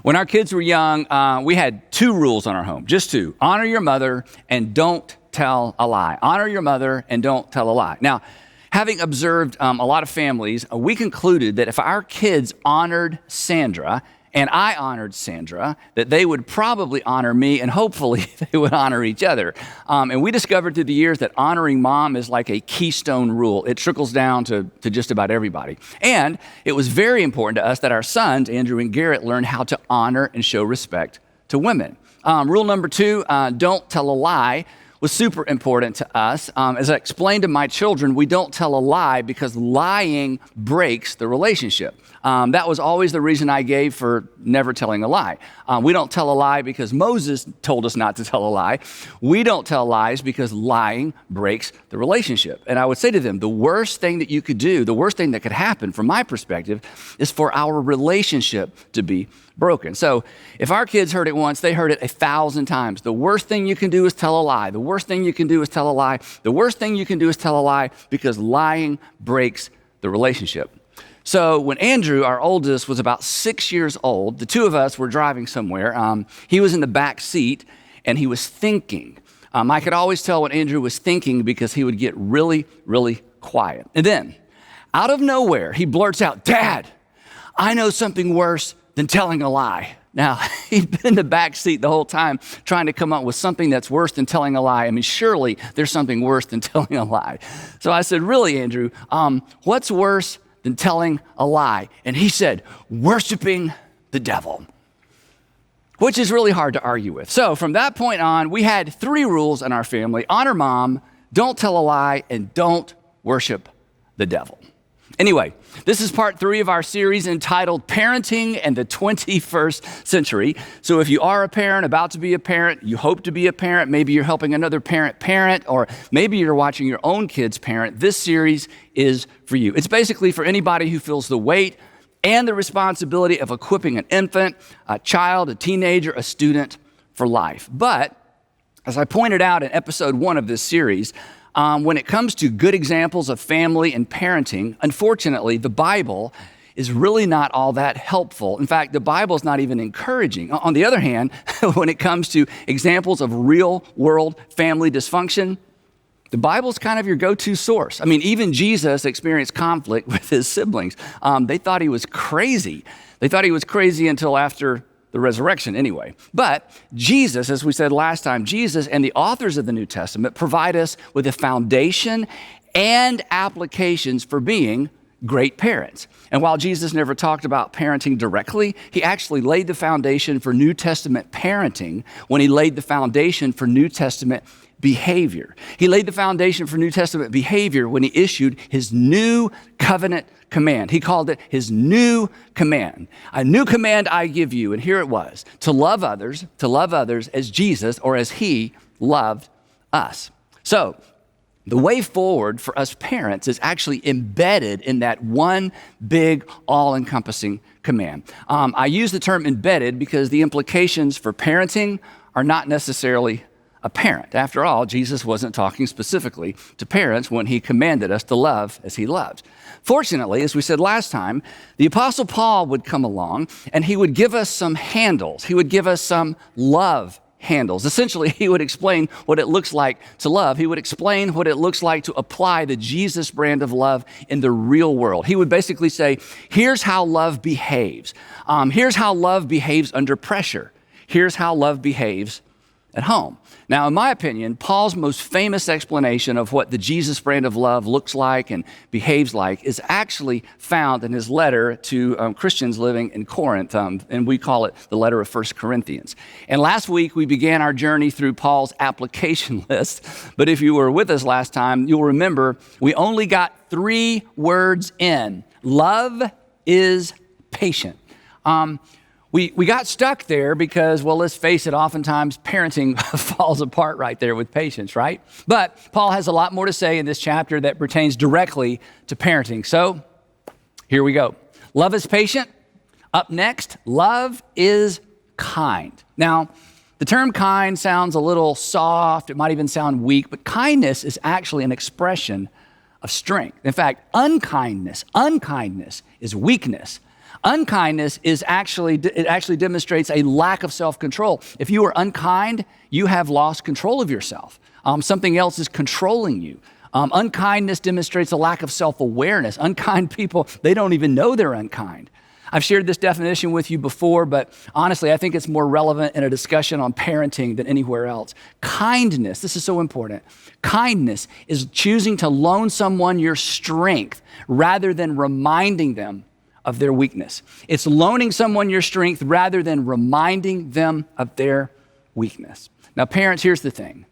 When our kids were young, we had two rules on our home, just two. Honor your mother and don't tell a lie. Honor your mother and don't tell a lie. Now, having observed a lot of families, we concluded that if our kids honored Sandra and I honored Sandra, that they would probably honor me and hopefully they would honor each other. And we discovered through the years that honoring mom is like a keystone rule. It trickles down to just about everybody. And it was very important to us that our sons, Andrew and Garrett, learn how to honor and show respect to women. Rule number 2, don't tell a lie, was super important to us. As I explained to my children, we don't tell a lie because lying breaks the relationship. That was always the reason I gave for never telling a lie. We don't tell a lie because Moses told us not to tell a lie. We don't tell lies because lying breaks the relationship. And I would say to them, the worst thing that you could do, the worst thing that could happen from my perspective is for our relationship to be broken. So if our kids heard it once, they heard it 1,000 times. The worst thing you can do is tell a lie. The worst thing you can do is tell a lie. The worst thing you can do is tell a lie because lying breaks the relationship. So when Andrew, our oldest, was about 6 years old, the two of us were driving somewhere. He was in the back seat and he was thinking. I could always tell what Andrew was thinking because he would get really, really quiet. And then out of nowhere, he blurts out, "Dad, I know something worse than telling a lie." Now, he'd been in the back seat the whole time trying to come up with something that's worse than telling a lie. I mean, surely there's something worse than telling a lie. So I said, "Really, Andrew, what's worse than telling a lie?" And he said, "Worshiping the devil," which is really hard to argue with. So from that point on, we had 3 rules in our family: honor mom, don't tell a lie, and don't worship the devil. Anyway, this is part 3 of our series entitled Parenting and the 21st Century. So if you are a parent, about to be a parent, you hope to be a parent, maybe you're helping another parent, or maybe you're watching your own kids parent, this series is for you. It's basically for anybody who feels the weight and the responsibility of equipping an infant, a child, a teenager, a student for life. But as I pointed out in episode 1 of this series, when it comes to good examples of family and parenting, unfortunately, the Bible is really not all that helpful. In fact, the Bible is not even encouraging. On the other hand, when it comes to examples of real-world family dysfunction, the Bible's kind of your go-to source. I mean, even Jesus experienced conflict with his siblings. They thought he was crazy. They thought he was crazy until after the resurrection anyway. But Jesus, as we said last time, Jesus and the authors of the New Testament provide us with a foundation and applications for being great parents. And while Jesus never talked about parenting directly, he actually laid the foundation for New Testament parenting when he laid the foundation for New Testament behavior. He laid the foundation for New Testament behavior when he issued his new covenant command. He called it his new command. "A new command I give you," and here it was, to love others as Jesus or as he loved us. So the way forward for us parents is actually embedded in that one big all-encompassing command. I use the term embedded because the implications for parenting are not necessarily apparent. After all, Jesus wasn't talking specifically to parents when he commanded us to love as he loved. Fortunately, as we said last time, the Apostle Paul would come along and he would give us some handles. He would give us some love handles. Essentially, he would explain what it looks like to love. He would explain what it looks like to apply the Jesus brand of love in the real world. He would basically say, here's how love behaves. Here's how love behaves under pressure. Here's how love behaves at home. Now, in my opinion, Paul's most famous explanation of what the Jesus brand of love looks like and behaves like is actually found in his letter to Christians living in Corinth, and we call it the letter of 1 Corinthians. And last week, we began our journey through Paul's application list, but if you were with us last time, you'll remember we only got 3 words in. Love is patient. We got stuck there because, well, let's face it, oftentimes parenting falls apart right there with patience, right? But Paul has a lot more to say in this chapter that pertains directly to parenting. So here we go. Love is patient. Up next, love is kind. Now, the term kind sounds a little soft. It might even sound weak, but kindness is actually an expression of strength. In fact, unkindness is weakness. Unkindness it actually demonstrates a lack of self-control. If you are unkind, you have lost control of yourself. Something else is controlling you. Unkindness demonstrates a lack of self-awareness. Unkind people, they don't even know they're unkind. I've shared this definition with you before, but honestly, I think it's more relevant in a discussion on parenting than anywhere else. Kindness, this is so important. Kindness is choosing to loan someone your strength rather than reminding them of their weakness. It's loaning someone your strength rather than reminding them of their weakness. Now, parents, here's the thing.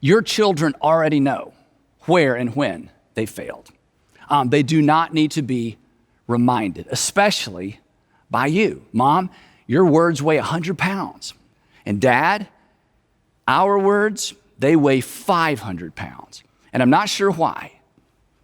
Your children already know where and when they failed. They do not need to be reminded, especially by you. Mom, your words weigh 100 pounds. And Dad, our words, they weigh 500 pounds. And I'm not sure why,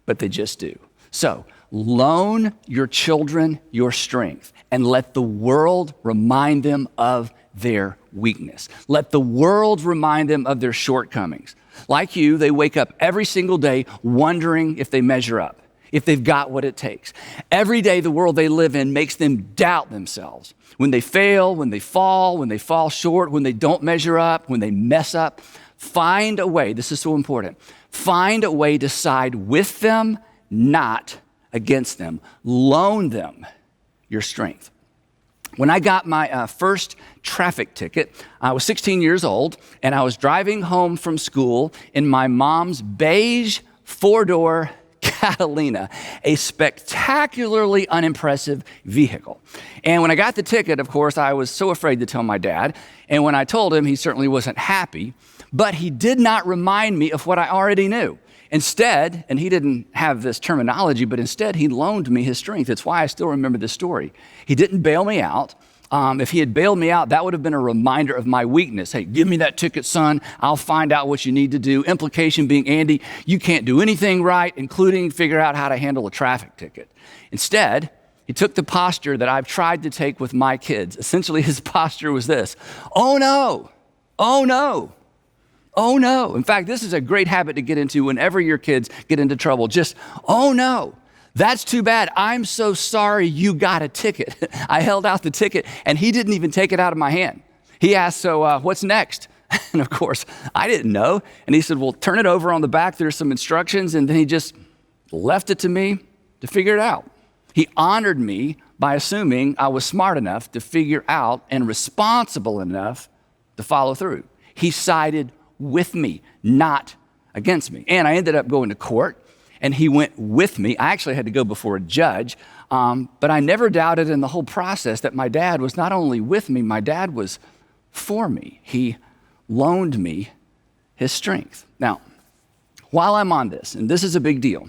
but they just do. So loan your children your strength and let the world remind them of their weakness. Let the world remind them of their shortcomings. Like you, they wake up every single day wondering if they measure up, if they've got what it takes. Every day the world they live in makes them doubt themselves. When they fail, when they fall short, when they don't measure up, when they mess up, find a way, this is so important, find a way to side with them, not against them. Loan them your strength. When I got my first traffic ticket, I was 16 years old, and I was driving home from school in my mom's beige four-door Catalina, a spectacularly unimpressive vehicle. And when I got the ticket, of course, I was so afraid to tell my dad. And when I told him, he certainly wasn't happy, but he did not remind me of what I already knew. Instead, and he didn't have this terminology, but instead he loaned me his strength. It's why I still remember this story. He didn't bail me out. If he had bailed me out, that would have been a reminder of my weakness. Hey, give me that ticket, son. I'll find out what you need to do. Implication being, Andy, you can't do anything right, including figure out how to handle a traffic ticket. Instead, he took the posture that I've tried to take with my kids. Essentially, his posture was this: oh no, oh no. Oh no. In fact, this is a great habit to get into whenever your kids get into trouble. Just, oh no, that's too bad. I'm so sorry you got a ticket. I held out the ticket and he didn't even take it out of my hand. He asked, so what's next? And of course, I didn't know. And he said, well, turn it over on the back. There's some instructions. And then he just left it to me to figure it out. He honored me by assuming I was smart enough to figure out and responsible enough to follow through. He sided with me, not against me. And I ended up going to court, and he went with me. I actually had to go before a judge, but I never doubted in the whole process that my dad was not only with me, my dad was for me. He loaned me his strength. Now, while I'm on this, and this is a big deal,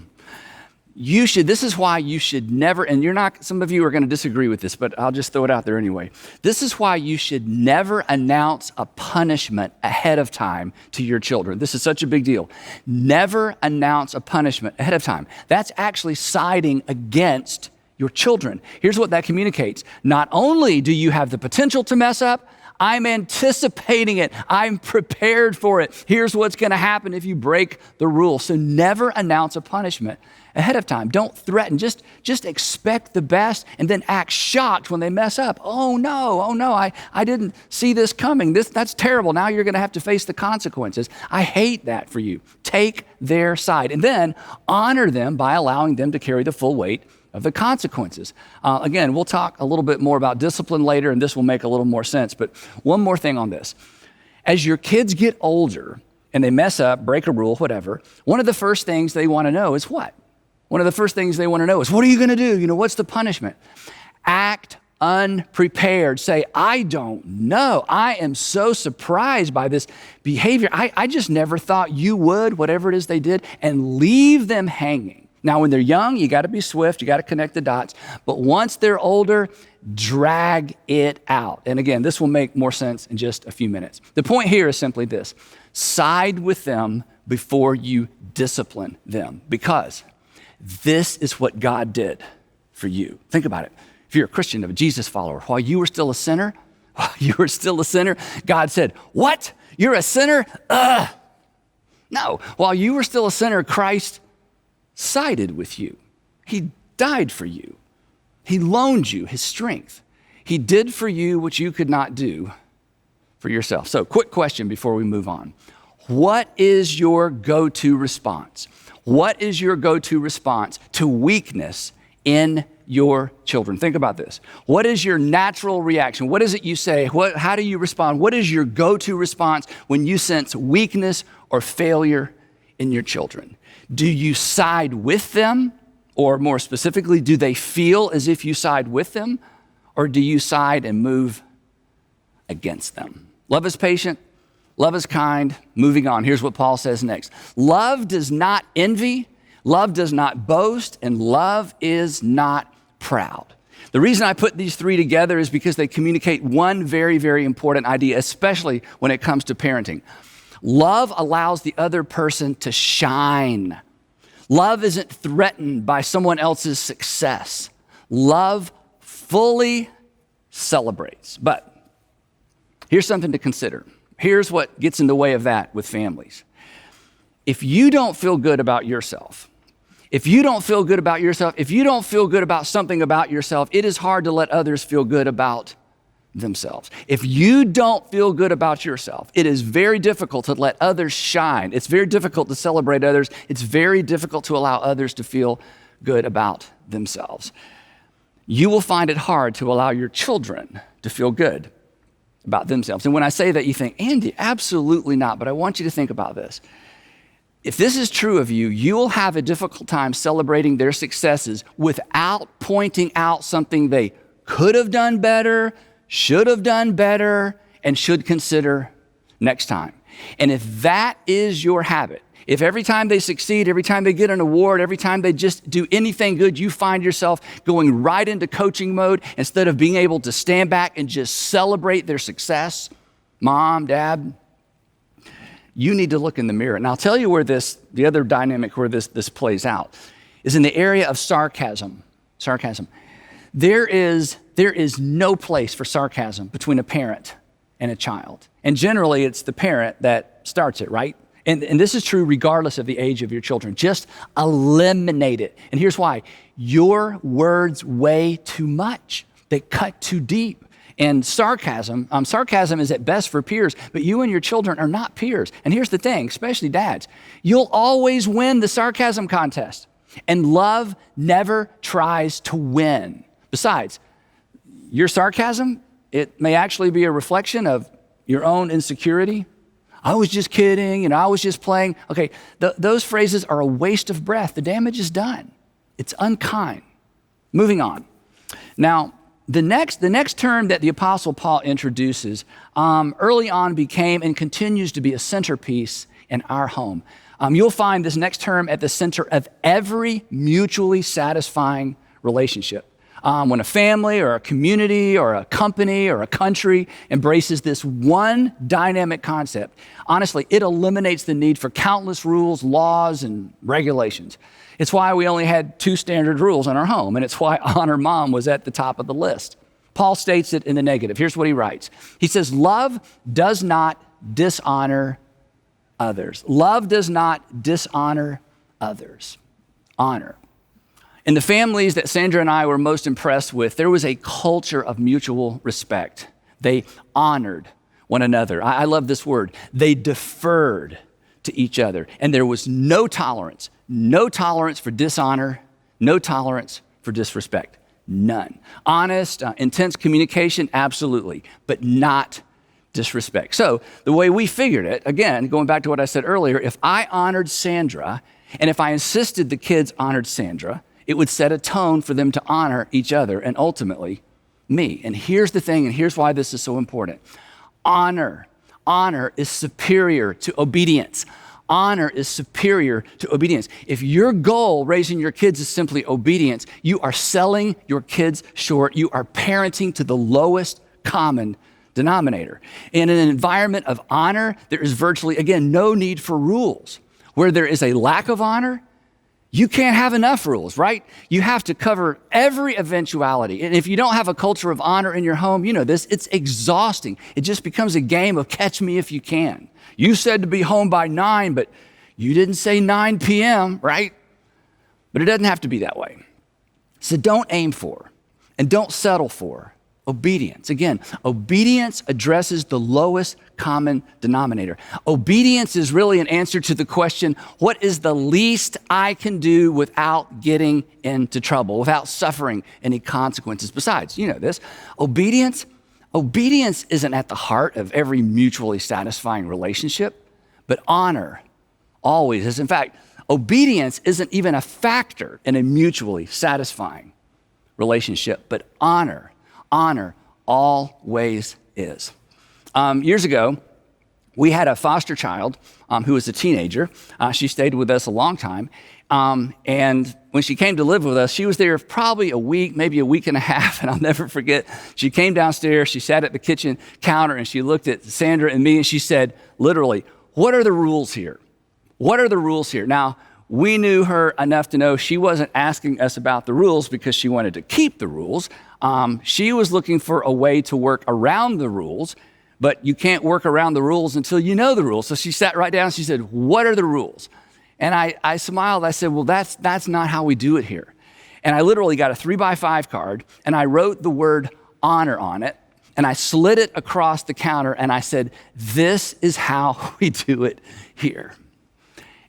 this is why you should never, and some of you are going to disagree with this, but I'll just throw it out there anyway. This is why you should never announce a punishment ahead of time to your children. This is such a big deal. Never announce a punishment ahead of time. That's actually siding against your children. Here's what that communicates. Not only do you have the potential to mess up, I'm anticipating it. I'm prepared for it. Here's what's going to happen if you break the rule. So never announce a punishment ahead of time. Don't threaten. Just expect the best and then act shocked when they mess up. Oh no, I didn't see this coming. That's terrible. Now you're going to have to face the consequences. I hate that for you. Take their side and then honor them by allowing them to carry the full weight of the consequences. Again, we'll talk a little bit more about discipline later, and this will make a little more sense. But one more thing on this. As your kids get older and they mess up, break a rule, whatever, one of the first things they want to know is what? One of the first things they want to know is, what are you going to do? What's the punishment? Act unprepared. Say, I don't know. I am so surprised by this behavior. I just never thought you would, whatever it is they did, and leave them hanging. Now, when they're young, you got to be swift. You got to connect the dots. But once they're older, drag it out. And again, this will make more sense in just a few minutes. The point here is simply this: side with them before you discipline them, because this is what God did for you. Think about it. If you're a Christian, a Jesus follower, while you were still a sinner, God said, what? You're a sinner? No. While you were still a sinner, Christ sided with you. He died for you. He loaned you his strength. He did for you what you could not do for yourself. So, quick question before we move on. What is your go-to response? What is your go-to response to weakness in your children? Think about this. What is your natural reaction? What is it you say? How do you respond? What is your go-to response when you sense weakness or failure in your children? Do you side with them? Or more specifically, do they feel as if you side with them? Or do you side and move against them? Love is patient. Love is kind. Moving on. Here's what Paul says next. Love does not envy. Love does not boast. And love is not proud. The reason I put these three together is because they communicate one very, very important idea, especially when it comes to parenting. Love allows the other person to shine. Love isn't threatened by someone else's success. Love fully celebrates. But here's something to consider. Here's what gets in the way of that with families. If you don't feel good about yourself, if you don't feel good about yourself, if you don't feel good about something about yourself, it is hard to let others feel good about themselves. If you don't feel good about yourself, it is very difficult to let others shine. It's very difficult to celebrate others. It's very difficult to allow others to feel good about themselves. You will find it hard to allow your children to feel good about themselves. And when I say that, you think, Andy, absolutely not. But I want you to think about this. If this is true of you, you will have a difficult time celebrating their successes without pointing out something they could have done better, should have done better, and should consider next time. And if that is your habit, if every time they succeed, every time they get an award, every time they just do anything good, you find yourself going right into coaching mode instead of being able to stand back and just celebrate their success, mom, dad, you need to look in the mirror. And I'll tell you where the other dynamic where this plays out is in the area of sarcasm. Sarcasm. There is no place for sarcasm between a parent and a child. And generally, it's the parent that starts it, right? And this is true regardless of the age of your children. Just eliminate it. And here's why. Your words weigh too much. They cut too deep. And sarcasm is at best for peers, but you and your children are not peers. And here's the thing, especially dads. You'll always win the sarcasm contest. And love never tries to win. Besides, your sarcasm, it may actually be a reflection of your own insecurity. I was just kidding, I was just playing. Okay, those phrases are a waste of breath. The damage is done. It's unkind. Moving on. Now, the next term that the Apostle Paul introduces early on became and continues to be a centerpiece in our home. You'll find this next term at the center of every mutually satisfying relationship. When a family or a community or a company or a country embraces this one dynamic concept, honestly, it eliminates the need for countless rules, laws, and regulations. It's why we only had 2 standard rules in our home, and it's why honor mom was at the top of the list. Paul states it in the negative. Here's what he writes. He says, love does not dishonor others. Love does not dishonor others. Honor. In the families that Sandra and I were most impressed with, there was a culture of mutual respect. They honored one another. I love this word. They deferred to each other. And there was no tolerance for dishonor, no tolerance for disrespect. None. Honest, intense communication, absolutely, but not disrespect. So the way we figured it, again, going back to what I said earlier, if I honored Sandra, and if I insisted the kids honored Sandra, it would set a tone for them to honor each other and ultimately me. And here's the thing, and here's why this is so important. Honor is superior to obedience. Honor is superior to obedience. If your goal raising your kids is simply obedience, you are selling your kids short. You are parenting to the lowest common denominator. In an environment of honor, there is virtually, again, no need for rules. Where there is a lack of honor, you can't have enough rules, right? You have to cover every eventuality. And if you don't have a culture of honor in your home, you know this, it's exhausting. It just becomes a game of catch me if you can. You said to be home by 9, but you didn't say 9 p.m., right? But it doesn't have to be that way. So don't aim for, and don't settle for obedience. Again, obedience addresses the lowest common denominator. Obedience is really an answer to the question, what is the least I can do without getting into trouble, without suffering any consequences? Besides, you know this, obedience isn't at the heart of every mutually satisfying relationship, but honor always is. In fact, obedience isn't even a factor in a mutually satisfying relationship, but honor always is. Years ago, we had a foster child who was a teenager. She stayed with us a long time. And when she came to live with us, she was there probably a week, maybe a week and a half. And I'll never forget, she came downstairs, she sat at the kitchen counter, and she looked at Sandra and me, and she said, literally, what are the rules here? What are the rules here? Now, we knew her enough to know she wasn't asking us about the rules because she wanted to keep the rules. She was looking for a way to work around the rules, but you can't work around the rules until you know the rules. So she sat right down and she said, what are the rules? And I smiled. I said, well, that's not how we do it here. And I literally got a 3x5 card and I wrote the word honor on it and I slid it across the counter and I said, this is how we do it here.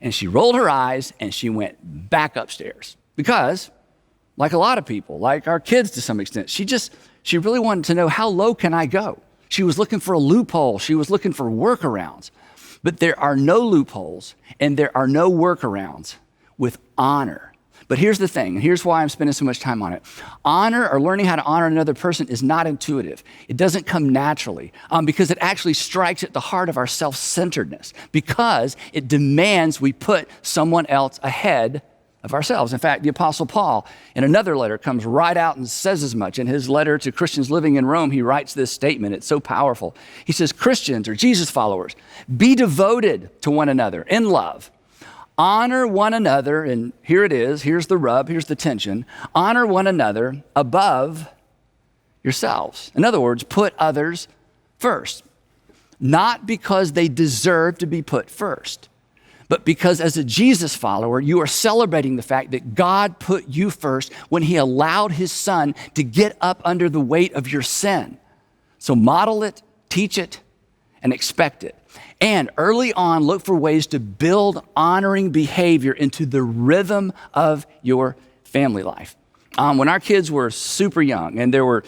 And she rolled her eyes and she went back upstairs because, like a lot of people, like our kids to some extent, she really wanted to know, how low can I go? She was looking for a loophole. She was looking for workarounds. But there are no loopholes and there are no workarounds with honor. But here's the thing, and here's why I'm spending so much time on it. Honor, or learning how to honor another person, is not intuitive. It doesn't come naturally because it actually strikes at the heart of our self-centeredness, because it demands we put someone else ahead of ourselves. In fact, the Apostle Paul, in another letter, comes right out and says as much. In his letter to Christians living in Rome, he writes this statement. It's so powerful. He says, Christians, or Jesus followers, be devoted to one another in love. Honor one another, and here it is, here's the rub, here's the tension. Honor one another above yourselves. In other words, put others first. Not because they deserve to be put first, but because as a Jesus follower, you are celebrating the fact that God put you first when he allowed his son to get up under the weight of your sin. So model it, teach it, and expect it. And early on, look for ways to build honoring behavior into the rhythm of your family life. When our kids were super young and there were,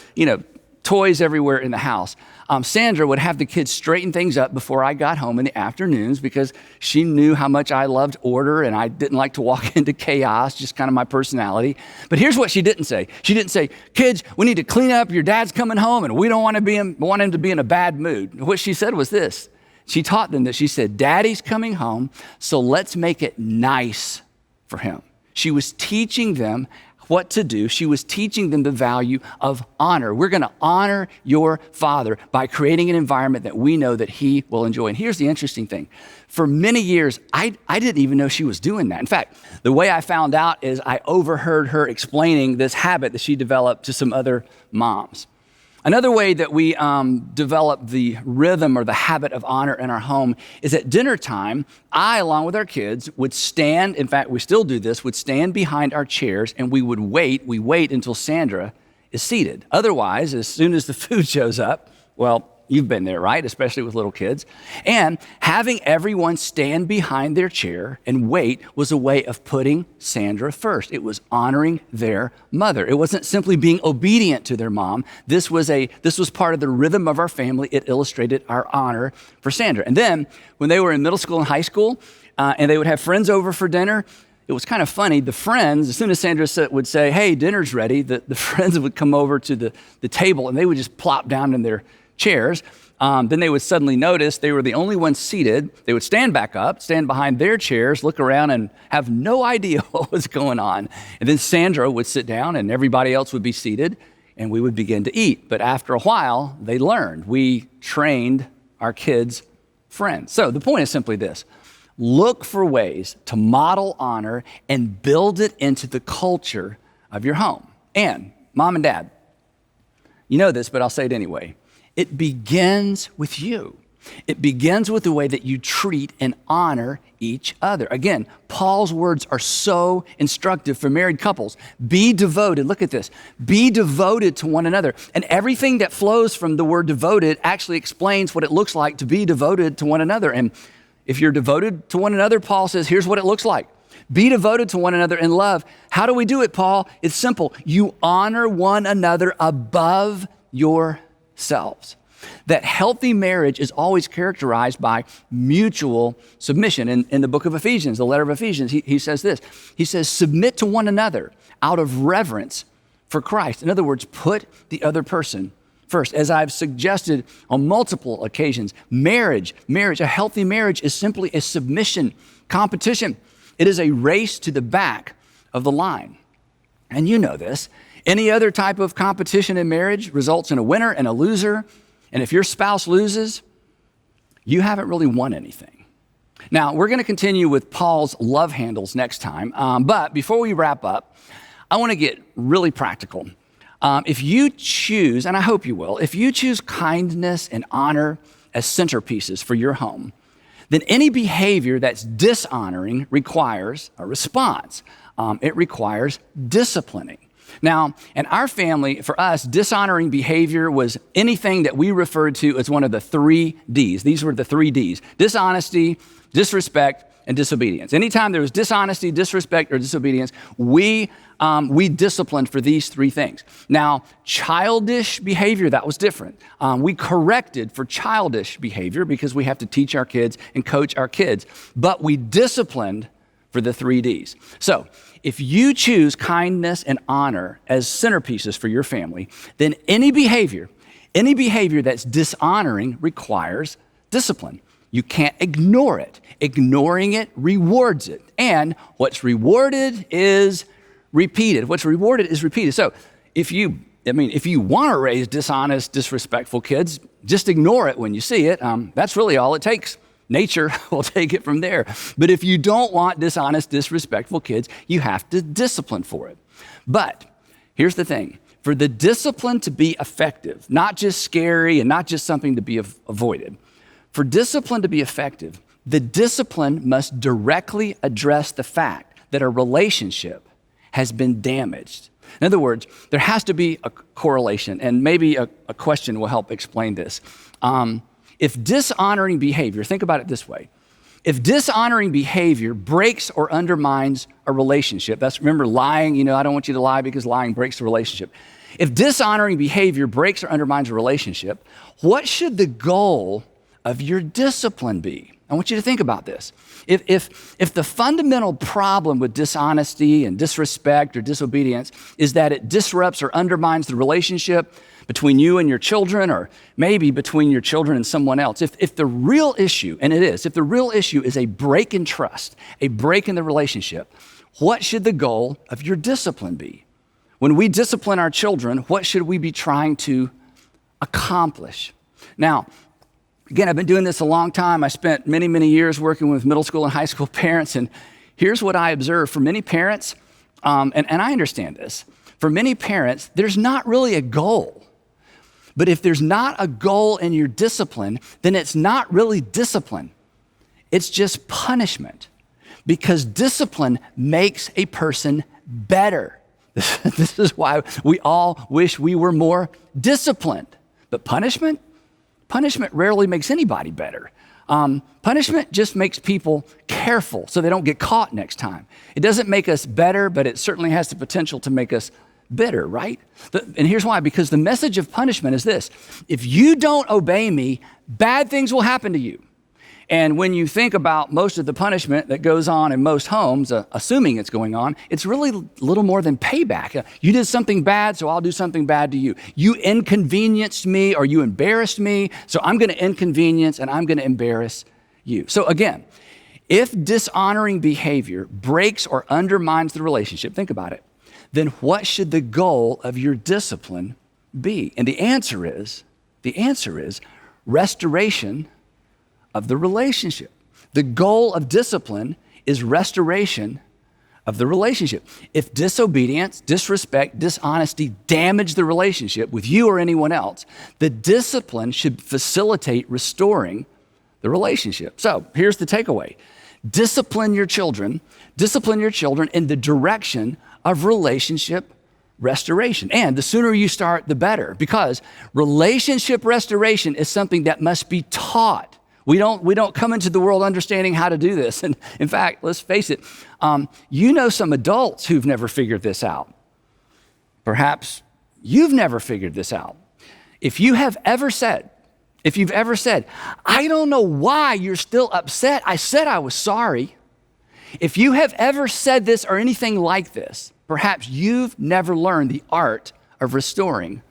toys everywhere in the house, Sandra would have the kids straighten things up before I got home in the afternoons because she knew how much I loved order and I didn't like to walk into chaos, just kind of my personality. But here's what she didn't say. She didn't say, kids, we need to clean up, your dad's coming home and we don't want him to be in a bad mood. What she said was this. She taught them that. She said, Daddy's coming home, so let's make it nice for him. She was teaching them what to do. She was teaching them the value of honor. We're going to honor your father by creating an environment that we know that he will enjoy. And here's the interesting thing. For many years, I didn't even know she was doing that. In fact, the way I found out is I overheard her explaining this habit that she developed to some other moms. Another way that we develop the rhythm or the habit of honor in our home is at dinner time, I, along with our kids, would stand, in fact, we still do this, would stand behind our chairs and we wait until Sandra is seated. Otherwise, as soon as the food shows up, well, you've been there, right? Especially with little kids. And having everyone stand behind their chair and wait was a way of putting Sandra first. It was honoring their mother. It wasn't simply being obedient to their mom. This was part of the rhythm of our family. It illustrated our honor for Sandra. And then when they were in middle school and high school, and they would have friends over for dinner, it was kind of funny. The friends, as soon as Sandra would say, hey, dinner's ready, the friends would come over to the table and they would just plop down in their chairs. Then they would suddenly notice they were the only ones seated. They would stand back up, stand behind their chairs, look around and have no idea what was going on. And then Sandra would sit down and everybody else would be seated and we would begin to eat. But after a while, they learned. We trained our kids' friends. So the point is simply this. Look for ways to model honor and build it into the culture of your home. And mom and dad, you know this, but I'll say it anyway. It begins with you. It begins with the way that you treat and honor each other. Again, Paul's words are so instructive for married couples. Be devoted. Look at this. Be devoted to one another. And everything that flows from the word devoted actually explains what it looks like to be devoted to one another. And if you're devoted to one another, Paul says, here's what it looks like. Be devoted to one another in love. How do we do it, Paul? It's simple. You honor one another above yourselves. That healthy marriage is always characterized by mutual submission. In the book of Ephesians, the letter of Ephesians, he says this. He says, submit to one another out of reverence for Christ. In other words, put the other person first. As I've suggested on multiple occasions, a healthy marriage is simply a submission competition. It is a race to the back of the line. And you know this. Any other type of competition in marriage results in a winner and a loser. And if your spouse loses, you haven't really won anything. Now, we're going to continue with Paul's love handles next time. But before we wrap up, I want to get really practical. If you choose, and I hope you will, if you choose kindness and honor as centerpieces for your home, then any behavior that's dishonoring requires a response. It requires disciplining. Now, in our family, for us, dishonoring behavior was anything that we referred to as one of the 3 Ds. These were the 3 Ds: dishonesty, disrespect, and disobedience. Anytime there was dishonesty, disrespect, or disobedience, we disciplined for these 3 things. Now, childish behavior, that was different. We corrected for childish behavior because we have to teach our kids and coach our kids, but we disciplined for the 3 Ds. So, if you choose kindness and honor as centerpieces for your family, then any behavior that's dishonoring requires discipline. You can't ignore it. Ignoring it rewards it. And what's rewarded is repeated. What's rewarded is repeated. So if you want to raise dishonest, disrespectful kids, just ignore it when you see it. That's really all it takes. Nature will take it from there. But if you don't want dishonest, disrespectful kids, you have to discipline for it. But here's the thing. For the discipline to be effective, not just scary and not just something to be avoided, for discipline to be effective, the discipline must directly address the fact that a relationship has been damaged. In other words, there has to be a correlation, and maybe a question will help explain this. If dishonoring behavior, think about it this way. If dishonoring behavior breaks or undermines a relationship, remember lying, I don't want you to lie because lying breaks the relationship. If dishonoring behavior breaks or undermines a relationship, what should the goal of your discipline be? I want you to think about this. If the fundamental problem with dishonesty and disrespect or disobedience is that it disrupts or undermines the relationship between you and your children, or maybe between your children and someone else, if the real issue, and it is, if the real issue is a break in trust, a break in the relationship, what should the goal of your discipline be? When we discipline our children, what should we be trying to accomplish? Now, again, I've been doing this a long time. I spent many, many years working with middle school and high school parents, and here's what I observed. For many parents, and I understand this, for many parents, there's not really a goal. But if there's not a goal in your discipline, then it's not really discipline. It's just punishment. Because discipline makes a person better. This is why we all wish we were more disciplined. But punishment rarely makes anybody better. Punishment just makes people careful so they don't get caught next time. It doesn't make us better, but it certainly has the potential to make us bitter, right? And here's why, because the message of punishment is this: if you don't obey me, bad things will happen to you. And when you think about most of the punishment that goes on in most homes, assuming it's going on, it's really little more than payback. You did something bad, so I'll do something bad to you. You inconvenienced me or you embarrassed me, so I'm going to inconvenience and I'm going to embarrass you. So again, if dishonoring behavior breaks or undermines the relationship, think about it, then what should the goal of your discipline be? And the answer is restoration of the relationship. The goal of discipline is restoration of the relationship. If disobedience, disrespect, dishonesty damage the relationship with you or anyone else, the discipline should facilitate restoring the relationship. So here's the takeaway. Discipline your children in the direction of relationship restoration. And the sooner you start, the better, because relationship restoration is something that must be taught. We don't come into the world understanding how to do this. And in fact, let's face it, you know some adults who've never figured this out. Perhaps you've never figured this out. If you've ever said, I don't know why you're still upset. I said I was sorry. If you have ever said this or anything like this, perhaps you've never learned the art of restoring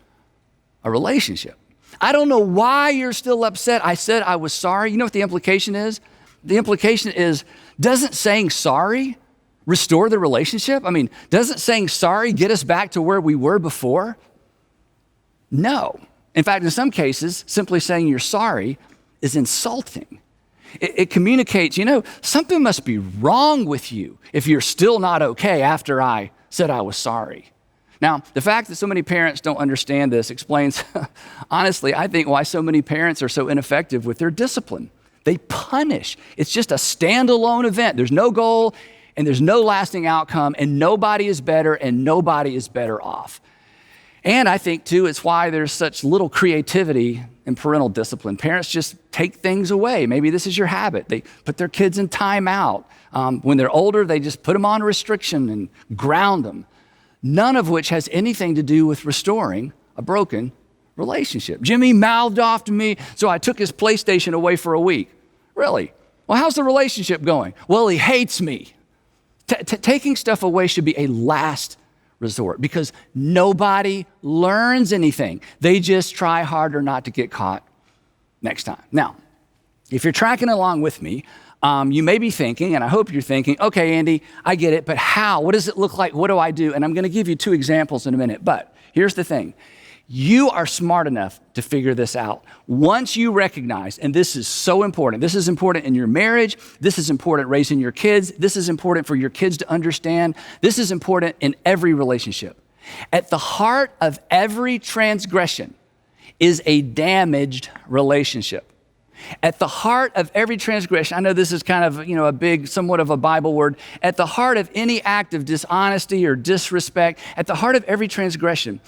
a relationship. I don't know why you're still upset. I said I was sorry. You know what the implication is? The implication is, doesn't saying sorry restore the relationship? I mean, doesn't saying sorry get us back to where we were before? No. In fact, in some cases, simply saying you're sorry is insulting. It communicates, something must be wrong with you if you're still not okay after I said I was sorry. Now, the fact that so many parents don't understand this explains, honestly, I think why so many parents are so ineffective with their discipline. They punish. It's just a standalone event. There's no goal and there's no lasting outcome, and nobody is better and nobody is better off. And I think, too, it's why there's such little creativity in parental discipline. Parents just take things away. Maybe this is your habit. They put their kids in timeout. When they're older, they just put them on restriction and ground them, none of which has anything to do with restoring a broken relationship. Jimmy mouthed off to me, so I took his PlayStation away for a week. Really? Well, how's the relationship going? Well, he hates me. Taking stuff away should be a last resort because nobody learns anything. They just try harder not to get caught next time. Now, if you're tracking along with me, you may be thinking, and I hope you're thinking, okay, Andy, I get it, but how? What does it look like? What do I do? And I'm going to give you 2 examples in a minute. But here's the thing. You are smart enough to figure this out. Once you recognize, and this is so important, this is important in your marriage, this is important raising your kids, this is important for your kids to understand, this is important in every relationship. At the heart of every transgression is a damaged relationship. At the heart of every transgression, I know this is kind of, a big, somewhat of a Bible word. At the heart of any act of dishonesty or disrespect, at the heart of every transgression,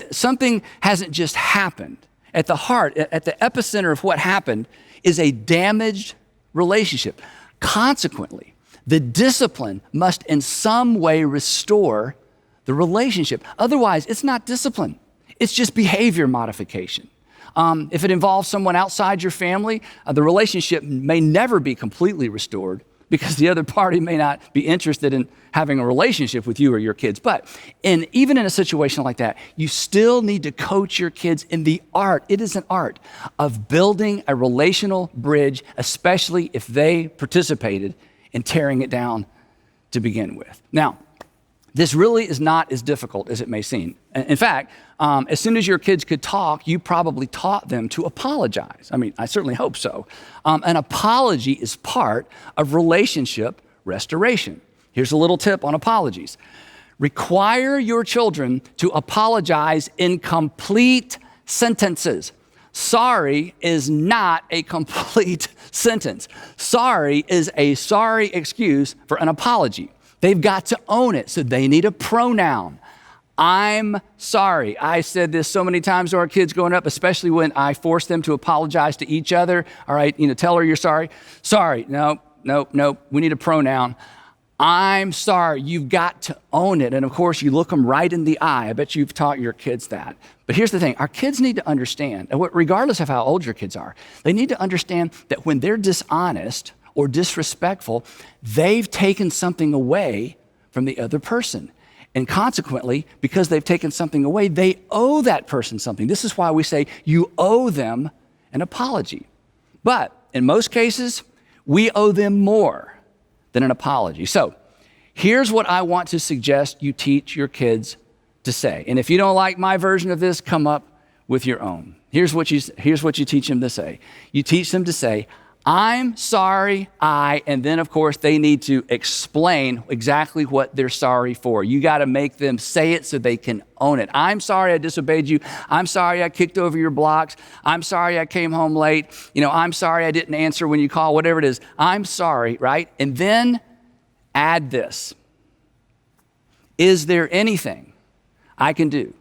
something hasn't just happened. At the heart, at the epicenter of what happened is a damaged relationship. Consequently, the discipline must in some way restore the relationship. Otherwise, it's not discipline. It's just behavior modification. If it involves someone outside your family, the relationship may never be completely restored because the other party may not be interested in having a relationship with you or your kids. But even in a situation like that, you still need to coach your kids in the art. It is an art of building a relational bridge, especially if they participated in tearing it down to begin with. Now, this really is not as difficult as it may seem. In fact, as soon as your kids could talk, you probably taught them to apologize. I mean, I certainly hope so. An apology is part of relationship restoration. Here's a little tip on apologies. Require your children to apologize in complete sentences. Sorry is not a complete sentence. Sorry is a sorry excuse for an apology. They've got to own it, so they need a pronoun. I'm sorry. I said this so many times to our kids growing up, especially when I forced them to apologize to each other. All right, tell her you're sorry. Sorry. No. We need a pronoun. I'm sorry. You've got to own it. And of course, you look them right in the eye. I bet you've taught your kids that. But here's the thing. Our kids need to understand, regardless of how old your kids are, they need to understand that when they're dishonest or disrespectful, they've taken something away from the other person. And consequently, because they've taken something away, they owe that person something. This is why we say you owe them an apology. But in most cases, we owe them more than an apology. So here's what I want to suggest you teach your kids to say. And if you don't like my version of this, come up with your own. Here's what you teach them to say. You teach them to say, I'm sorry, and then of course they need to explain exactly what they're sorry for. You got to make them say it so they can own it. I'm sorry I disobeyed you. I'm sorry I kicked over your blocks. I'm sorry I came home late. I'm sorry I didn't answer when you call, whatever it is. I'm sorry, right? And then add this. Is there anything I can do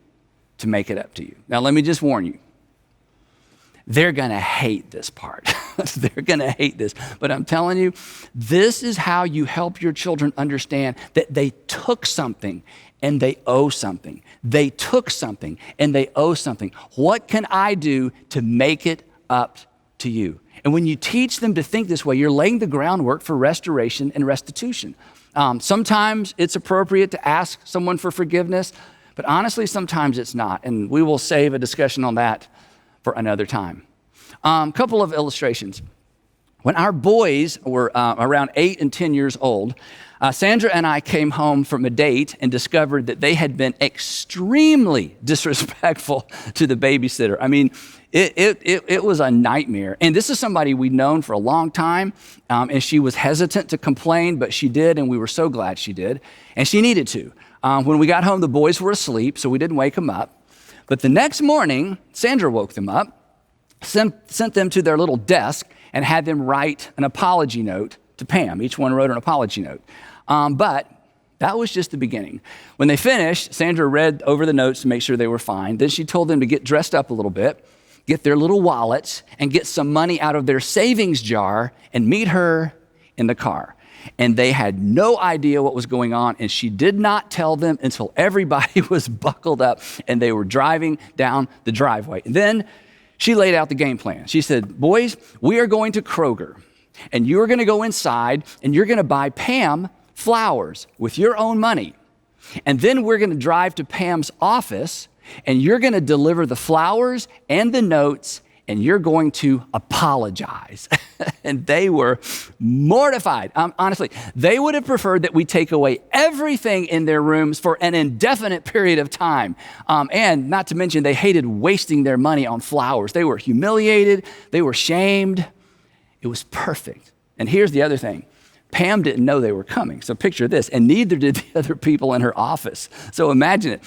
to make it up to you? Now, let me just warn you. They're going to hate this part. They're going to hate this. But I'm telling you, this is how you help your children understand that they took something and they owe something. They took something and they owe something. What can I do to make it up to you? And when you teach them to think this way, you're laying the groundwork for restoration and restitution. Sometimes it's appropriate to ask someone for forgiveness, but honestly, sometimes it's not. And we will save a discussion on that for another time. Couple of illustrations. When our boys were around 8 and 10 years old, Sandra and I came home from a date and discovered that they had been extremely disrespectful to the babysitter. I mean, it was a nightmare. And this is somebody we'd known for a long time, and she was hesitant to complain, but she did, and we were so glad she did. And she needed to. When we got home, the boys were asleep, so we didn't wake them up. But the next morning, Sandra woke them up, sent them to their little desk, and had them write an apology note to Pam. Each one wrote an apology note. But that was just the beginning. When they finished, Sandra read over the notes to make sure they were fine. Then she told them to get dressed up a little bit, get their little wallets, and get some money out of their savings jar and meet her in the car. And they had no idea what was going on, and she did not tell them until everybody was buckled up and they were driving down the driveway. And then she laid out the game plan. She said, boys, we are going to Kroger, and you're going to go inside, and you're going to buy Pam flowers with your own money. And then we're going to drive to Pam's office, and you're going to deliver the flowers and the notes, and you're going to apologize. And they were mortified. Honestly, they would have preferred that we take away everything in their rooms for an indefinite period of time. And not to mention, they hated wasting their money on flowers. They were humiliated. They were shamed. It was perfect. And here's the other thing. Pam didn't know they were coming. So picture this, and neither did the other people in her office. So imagine it.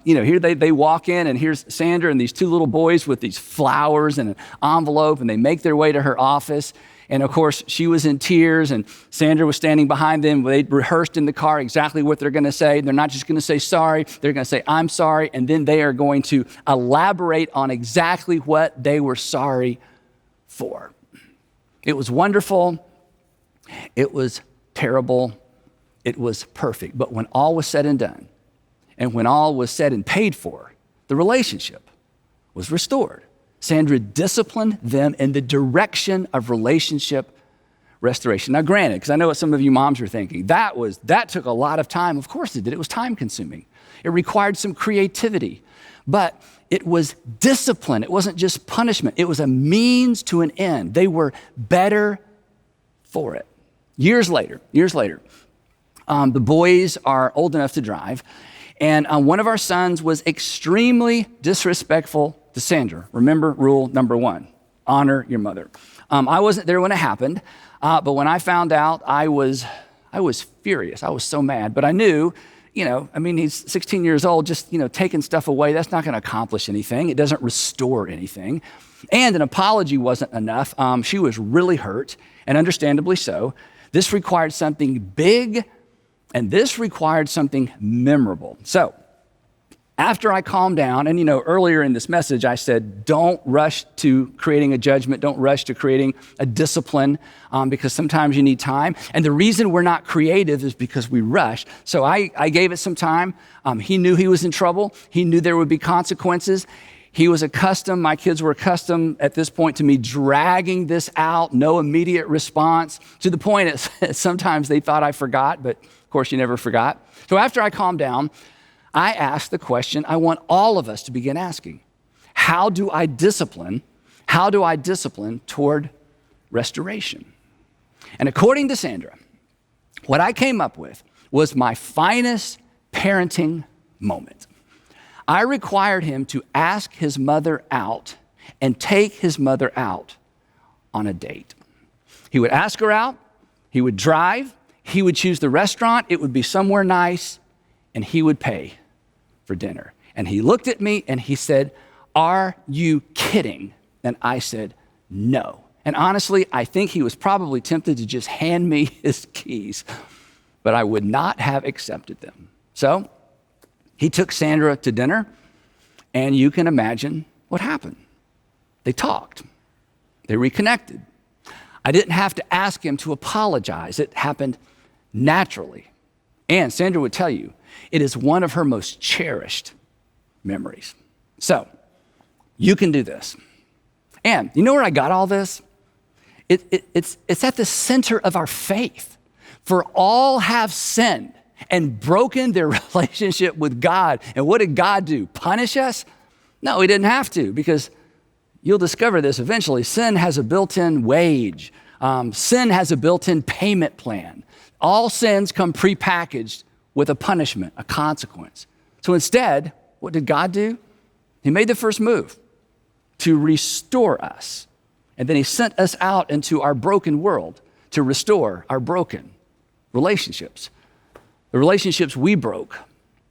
Here they walk in, and here's Sandra and these two little boys with these flowers and an envelope, and they make their way to her office. And of course, she was in tears, and Sandra was standing behind them. They'd rehearsed in the car exactly what they're going to say. They're not just going to say sorry. They're going to say, I'm sorry. And then they are going to elaborate on exactly what they were sorry for. It was wonderful. It was terrible. It was perfect. But when all was said and done, and when all was said and paid for, the relationship was restored. Sandra disciplined them in the direction of relationship restoration. Now, granted, because I know what some of you moms are thinking, that took a lot of time. Of course it did. It was time consuming. It required some creativity. But it was discipline. It wasn't just punishment. It was a means to an end. They were better for it. Years later, the boys are old enough to drive, and one of our sons was extremely disrespectful to Sandra. Remember rule number 1, honor your mother. I wasn't there when it happened, but when I found out, I was furious. I was so mad, but I knew, he's 16 years old, just, taking stuff away, that's not going to accomplish anything. It doesn't restore anything. And an apology wasn't enough. She was really hurt, and understandably so. This required something big, and this required something memorable. So after I calmed down, and earlier in this message, I said, don't rush to creating a judgment. Don't rush to creating a discipline, because sometimes you need time. And the reason we're not creative is because we rush. So I gave it some time. He knew he was in trouble. He knew there would be consequences. My kids were accustomed at this point to me dragging this out, no immediate response, to the point that sometimes they thought I forgot, but of course you never forgot. So after I calmed down, I asked the question I want all of us to begin asking. How do I discipline toward restoration? And according to Sandra, what I came up with was my finest parenting moment. I required him to ask his mother out and take his mother out on a date. He would ask her out, he would drive, he would choose the restaurant, it would be somewhere nice, and he would pay for dinner. And he looked at me and he said, "Are you kidding?" And I said, "No." And honestly, I think he was probably tempted to just hand me his keys, but I would not have accepted them. So he took Sandra to dinner, and you can imagine what happened. They talked. They reconnected. I didn't have to ask him to apologize. It happened naturally. And Sandra would tell you, it is one of her most cherished memories. So you can do this. And you know where I got all this? It's at the center of our faith. For all have sinned and broken their relationship with God. And what did God do? Punish us? No, he didn't have to, because you'll discover this eventually. Sin has a built-in wage. Sin has a built-in payment plan. All sins come prepackaged with a punishment, a consequence. So instead, what did God do? He made the first move to restore us. And then he sent us out into our broken world to restore our broken relationships. The relationships we broke,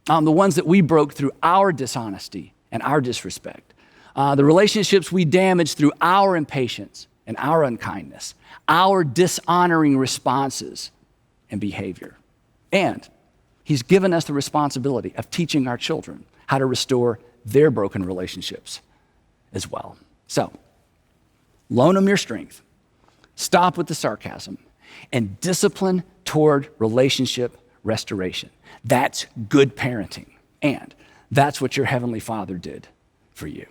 the ones that we broke through our dishonesty and our disrespect. The relationships we damaged through our impatience and our unkindness, our dishonoring responses and behavior. And he's given us the responsibility of teaching our children how to restore their broken relationships as well. So, loan them your strength, stop with the sarcasm, and discipline toward relationship restoration. That's good parenting, and that's what your Heavenly Father did for you.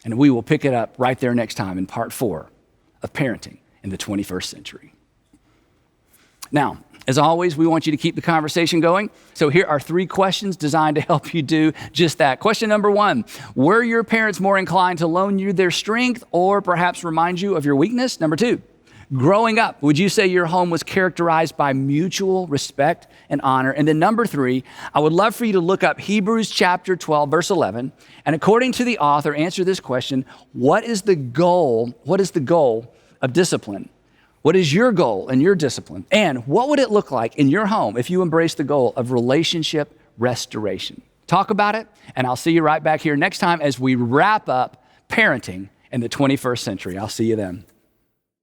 And we will pick it up right there next time in part 4 of parenting in the 21st century. Now, as always, we want you to keep the conversation going. So here are 3 questions designed to help you do just that. Question number 1, were your parents more inclined to loan you their strength or perhaps remind you of your weakness? Number 2, growing up, would you say your home was characterized by mutual respect and honor? And then number 3, I would love for you to look up Hebrews chapter 12, verse 11. And according to the author, answer this question: what is the goal? What is the goal of discipline? What is your goal in your discipline? And what would it look like in your home if you embrace the goal of relationship restoration? Talk about it, and I'll see you right back here next time as we wrap up parenting in the 21st century. I'll see you then.